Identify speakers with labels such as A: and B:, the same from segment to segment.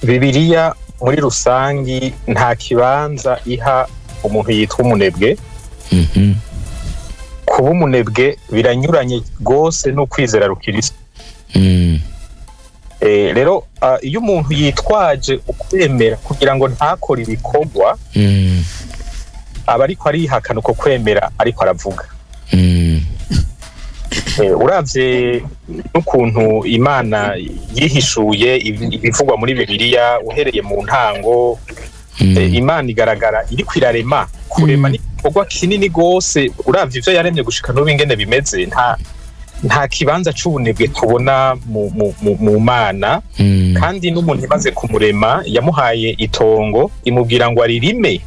A: Bibiliya muri rusangi nta kibanza iha umuntu yitwa umunebwe. Kuba umunebwe biranyuranye gose no kwizera rukirisu. Rero iyo umuntu yitwaje ukwemera kugira ngo ntakore ibikorwa, aba ariko arihakana uko kwemera ariko aravuga. Uravye n'ukuntu Imana yihishuye ibivugwa muri Bibiliya uhereye mu ntango, Imana igaragara iri kwirarema, kurema n'igikorwa kinini gose. Uravye ivyo yaremye gushika n'ubu ingene bimeze, nta kibanza c'ubunebwe tubona mu Mana. Kandi n'umuntu imaze kumurema yamuhaye itongo imubwira ngo aririme.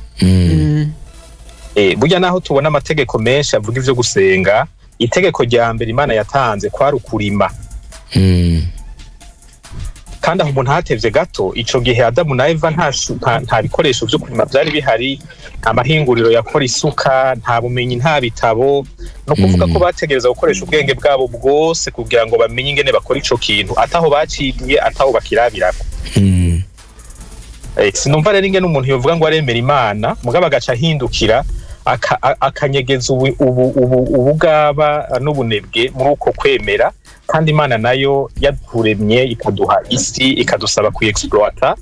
A: Burya naho tubona amategeko menshi avuga ivyo gusenga, itegeko rya mbere Imana yatanze kwari ukurima. Kandi aho umuntu hatevye gato, ico gihe Adamu na Eva nta bikoresho vyo kurima vyari bihari, nta mahinguriro yakora isuka, nta bumenyi, nta bitabo. No kuvuga ko bategereza gukoresha ubwenge bwabo bwose kugira ngo bamenye ingene bakora ico kintu, ataho bacigiye, ataho bakirabirako. Sinumva rero ingene umuntu yovuga ngo aremera Imana mugabo agaca ahindukira akanyegeza ubugaba n'ubunebwe muri uko kwemera. Kandi Imana nayo yaturemye ikaduha isi, ikadusaba kuyiexploita,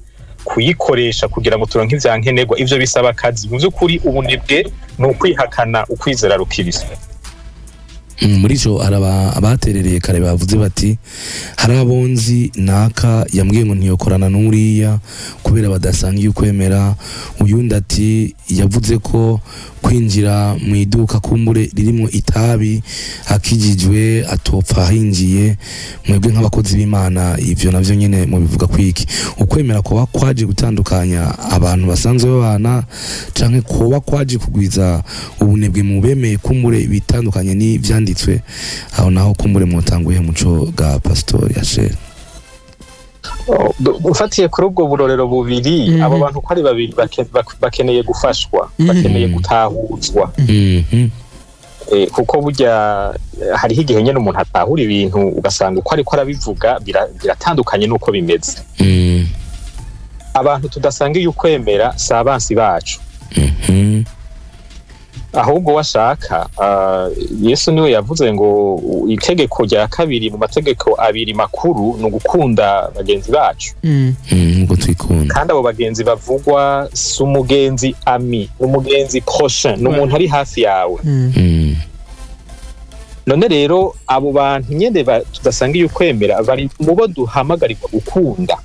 A: kuyikoresha kugira ngo turonke ivyankenerwa. Ivyo bisaba akazi. Mu vy'ukuri ubunebwe ni ukwihakana ukwizera rukirisu.
B: Muri jo abaterereye kare bavuze bati hari abonzi naka yambwiye ngo ntiyokorana n'uriya kubera badasangiye ukwemera. Uyundi ati yavuze ko kwinjira mu iduka kumbure ririmo itabi akijijwe atopfa hinjiye. Mwebwe nk'abakozi b'Imana ivyo navyo nyene mu bivuga kwiki ukwemera ko kwaje gutandukanya abantu basanzwe babana, canke ko kwaje kugwiza ubunebwe mu bemeye kumbure bitandukanye ni vyanditswe aho naho kumbure mutanguye muco ga pasitori Acher?
A: Ufatiye kuri ubwo burorero bubiri, abo bantu ko ari babiri bakeneye gufashwa, bakeneye gutahuzwa. Kuko burya hariho igihe nyene umuntu atahura ibintu ugasanga uko ariko arabivuga biratandukanye n'uko bimeze. Abantu tudasangiye ukwemera si abansi bacu. Ahubwo washaka Yesu niwe yavuze ngo itegeko rya kabiri mu mategeko abiri makuru ni ugukunda bagenzi bacu.
B: Ngo twikunda.
A: Kandi abo bagenzi bavugwa si umugenzi ami, umugenzi prochain, n'umuntu ari hafi yawe. None rero abo bantu nyene tudasangiye ukwemera bari mubo duhamagarirwa gukunda.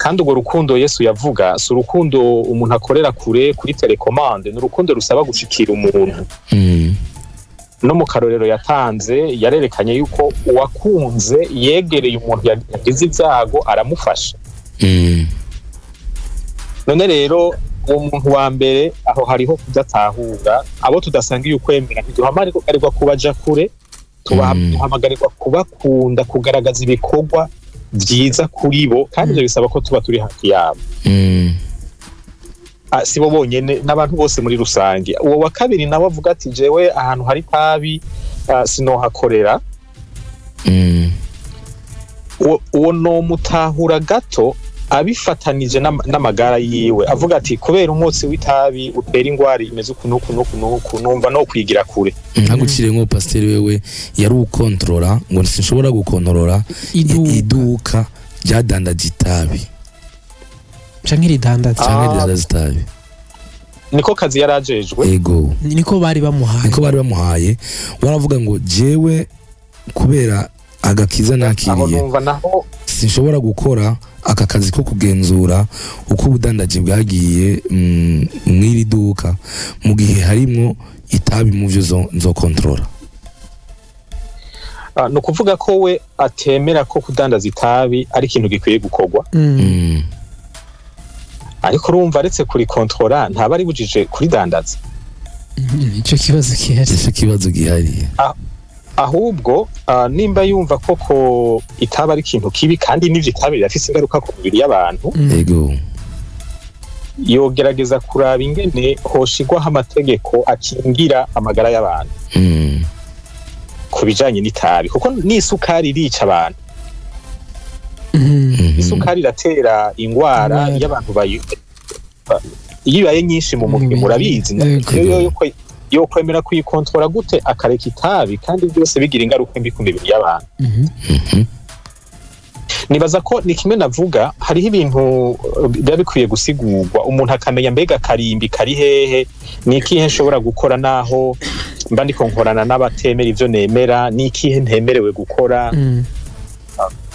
A: Kandi urwo rukundo Yesu yavuga si urukundo umuntu akorera kure kuri telekomande, ni urukundo rusaba gushikira umuntu. No mu karorero yatanze yarerekanye yuko uwakunze yegereye umuntu yagize ibyago aramufasha. None rero uwo muntu wa mbere aho hariho kudatahura. Abo tudasangiye ukwemera ntiduhamagarirwa kubaja kure, duhamagarirwa kubakunda, kugaragaza ibikorwa vyiza kuri bo, kandi ivyo bisaba ko tuba turi hafi yabo. Sibo bonyene n'abantu bose muri rusange. Uwo wa kabiri nawe avuga ati jewe ahantu hari tabi sinohakorera. Uwo no mutahura gato abifatanije n'amagara yiwe, avuga ati kubera umwotsi w'itabi utera ingwara imeze uku numva no kwigira kure.
B: Ntagucire ngo pasiteri wewe yari ukontrola ngo sinshobora gukontrola iduka ryadandaje itabi
C: canke ridandaza
B: itabi.
A: Niko kazi yarajejwe.
B: Ego
C: niko bari bamuhaye. Waravuga ngo jewe kubera agakiza nakiriye sinshobora gukora aka kazi ko kugenzura uko ubudandaji bwagiye mw'iri duka mu gihe harimo itabi mu byo nzo controller.
A: No kuvuga ko we atemera ko kudandaza itabi ari ikintu gikwiye gukorwa. Ariko urumva aretse kuri controller ntaba ari bujije kuri dandaza.
C: Ico kibazo gihari.
A: Ahubwo nimba yumva koko itaba ari ikintu kibi kandi n'ivyo itabi birafise ingaruka ku mubiri y'abantu.
B: Ego
A: yogerageza kuraba ingene hoshigwaho amategeko akingira amagara y'abantu ku bijanye n'itabi, kuko n'isukari irica abantu. isukari iratera ingwara y'abantu iyo ibaye nyinshi mu mubiri murabizi yo kwemera kuyikontora gute akareka itabi kandi byose bigira ingaruka mbi ku mibiri y'abantu. Nibaza ko ni kimwe navuga hariho ibintu biba bikwiye gusigurwa umuntu akamenya mbega karimbi kari hehe nikihe nshobora gukora naho mba ndiko nkorana n'abatemera ivyo nemera nikihe ntemerewe gukora.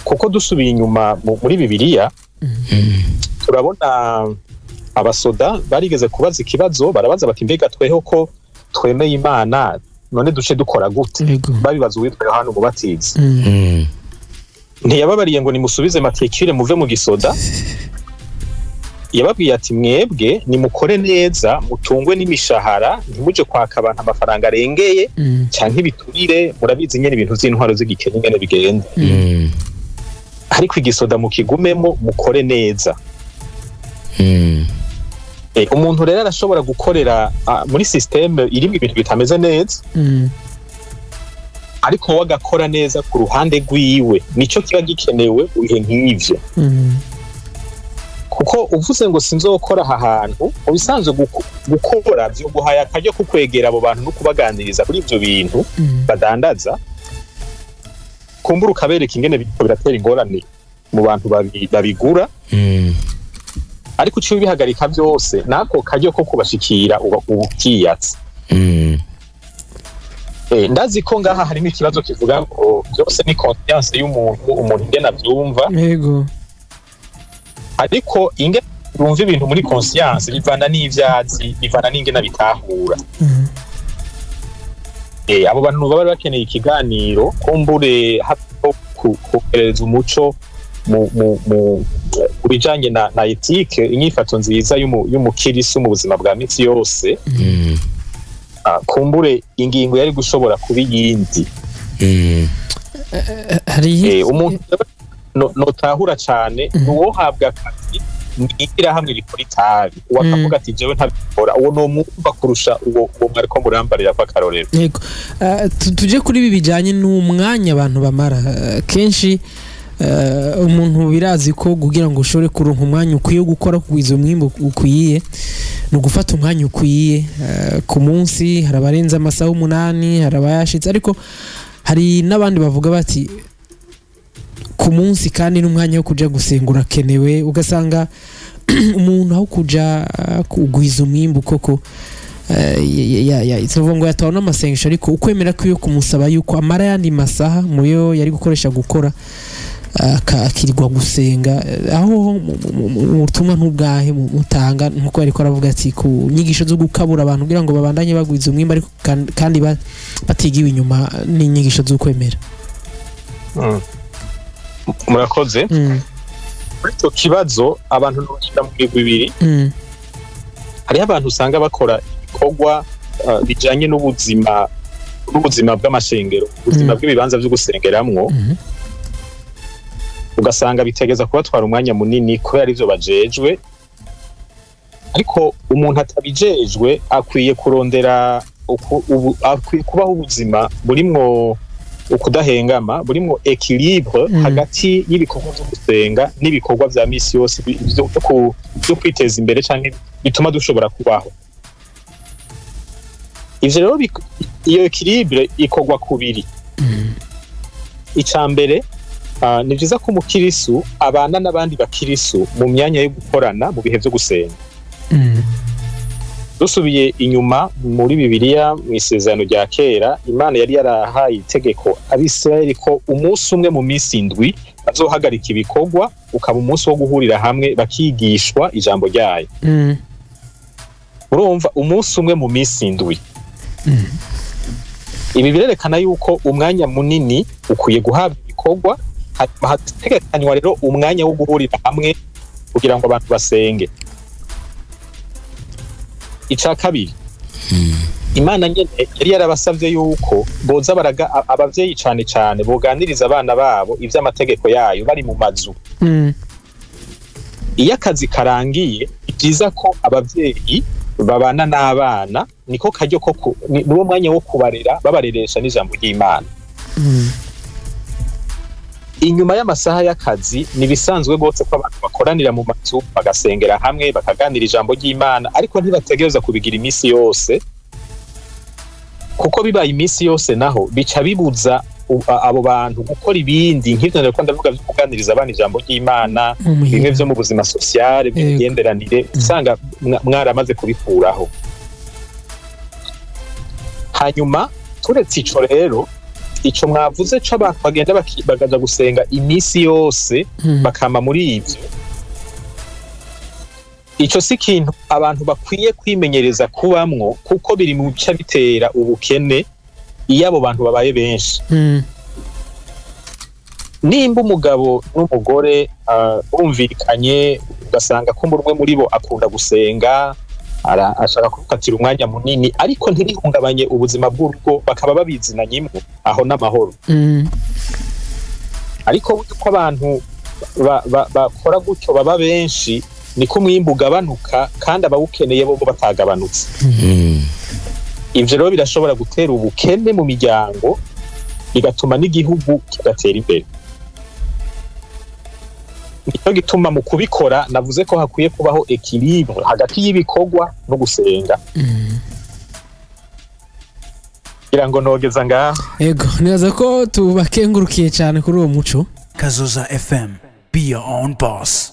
A: Kuko dusubiye inyuma muri Bibiliya turabona abasoda barigeze kubaza ikibazo barabaza bati mbega tweho ko twemeye Imana none duce dukora gute babibaza uwitwa Yohana umubatizi. Ntiyababariye ngo nimusubize matricule muve mu gisoda, yababwiye ati mwebwe nimukore neza mutungwe n'imishahara ntimuje kwaka abantu amafaranga arengeye canke ibiturire murabizi nyene ibintu z'intwaro z'igikenya ngene bigenda. Ariko igisoda mukigumemo mukore neza. Umuntu rero arashobora gukorera muri systeme irimwe ibintu bitameze neza ariko wagakora neza ku ruhande rwiwe nico kiba gikenewe ubihe nk'ivyo. Kuko uvuze ngo sinzokora aha hantu ubisanzwe gukora byo guhaya akaryo kukwegera abo bantu no kubaganiriza kuri ivyo bintu badandaza kumbura ukabereka ingene biratera ingorane mu bantu babigura. Ariko cyo bihagarika byose nako karyo ko kubashikira ubukiyatse. Ndazi ko ngaha harimo ikibazo kivuga ngo byose ni conscience y'umuntu ingena byumva.
D: Yego.
A: Ariko ingena yumva ibintu muri conscience bivana n'ivyazi bivana n'ingena bitahura. Abo bantu baba bakeneye ikiganiro kumbure hapo kupereza umuco mu bijanye na ethique inyifato nziza y'umukirisu mu buzima bwa misi yose. Kumbure ingingo yari gushobora kuba yindi.
D: Hari
A: umuntu notahura cyane nuwo habwa akazi ngira hamwe rikora itabi wakavuga ati jewe ntabikora uwo no mwumva kurusha uwo mwari ko murambarira kwa karorero.
D: Yego tuje kuri ibi bijanye n'umwanya abantu bamara kenshi umuntu birazi ko kugira ngo ushore kuronka umwanya ukwiye gukora kugwiza umwimbu ukwiye no gufata umwanya ukwiye ku munsi hari abarenza amasaha 8 hari abayashitse ariko hari nabandi bavuga bati ku munsi kandi n'umwanya wo kuja gusengura kenewe ugasanga umuntu aho kuja kugwiza umwimbu koko itsova ngo yataho n'amasengesho ariko ukwemera kwiyo kumusaba yuko amara yandi masaha muyo yari gukoresha gukora akirirwa gusenga aho ubutumwa ntubwahe mutanga nkuko ariko aravuga ati ku nyigisho zo gukabura abantu kugira ngo babandanye bagwiza umwimba ariko kandi batigiwe inyuma n'inyigisho zo kwemera.
A: Murakoze. Muri cyo kibazo abantu n'ubushyira mu bibiri hari abantu usanga bakora ibikorwa bijanye n'ubuzima bw'amashengero ubuzima bw'ibibanza byo gusengeramwo ugasanga bitegeza kubatwara umwanya munini kubera ivyo bajejwe. Ariko umuntu atabijejwe akwiye kurondera akwiye kubaho ubuzima burimwo ukudahengama burimwo equilibre hagati y'ibikorwa byo gusenga n'ibikorwa vya misi yose byo kwiteza imbere canke bituma dushobora kubaho. Ivyo rero iyo equilibre ikorwa kubiri. Icambere ni byiza ko umukirisu abana n'abandi bakirisu mu myanya yo gukorana mu bihe byo gusenga. Dusubiye inyuma muri Bibiliya mu isezerano rya kera Imana yari yarahaye itegeko Abisirayeli ko umunsi umwe mu minsi 7 bazohagarika ibikorwa ukaba umunsi wo guhurira hamwe bakigishwa ijambo ryayo. Urumva umunsi umwe mu minsi 7. Ibi birerekana yuko umwanya munini ukwiye guhabwa ibikorwa hategekanywa rero umwanya wo guhurira hamwe kugira ngo abantu basenge. Ica kabiri Imana nyene yari yarabasavye yuko boza baraga abavyeyi cane boganiriza abana babo ivy'amategeko yayo bari mu mazu. Iyo akazi karangiye byiza ko abavyeyi babana n'abana niko karyo ko niwo mwanya wo kubarera babareresha n'ijambo ry'Imana. inyuma y'amasaha y'akazi nibisanzwe gose ko abantu bakoranira mu mazu bagasengera hamwe bakaganira ijambo ry'Imana ariko ntibategereza kubigira imisi yose kuko bibaye imisi yose naho bica bibuza abo bantu gukora ibindi nk'ivyo nariko ndavuga byo kuganiriza abana ijambo ry'Imana bimwe vyo mu buzima sociale bw'imigenderanire usanga mwaramaze kubikuraho. Hanyuma turetse ico rero ico mwavuze co abantu bagenda bagaja gusenga imisi yose bakama muri ivyo ico si kintu abantu bakwiye kwimenyereza kubamwo kuko biri mu bice bitera ubukene iyo abo bantu babaye benshi. Nimba umugabo n'umugore bumvikanye ugasanga ko umwe muri bo akunda gusenga ashaka kufatira umwanya munini ariko ntibihungabanye ubuzima bw'urugo bakaba babizinanye imwe aho n'amahoro. Ariko uko abantu bakora gutyo baba benshi niko umwimbu ugabanuka kandi abawukeneye bo batagabanutse. Ivyo rero birashobora gutera ubukene mu miryango bigatuma n'igihugu kigatera imbere. Nicyo gituma mu kubikora navuze ko hakwiye kubaho equilibre hagati y'ibikorwa no gusenga. Kugira ngo nogeza ngaho.
D: Yego nibaza ko tubakengurukiye cyane kuri uwo muco.
E: Kazoza FM, be your own boss.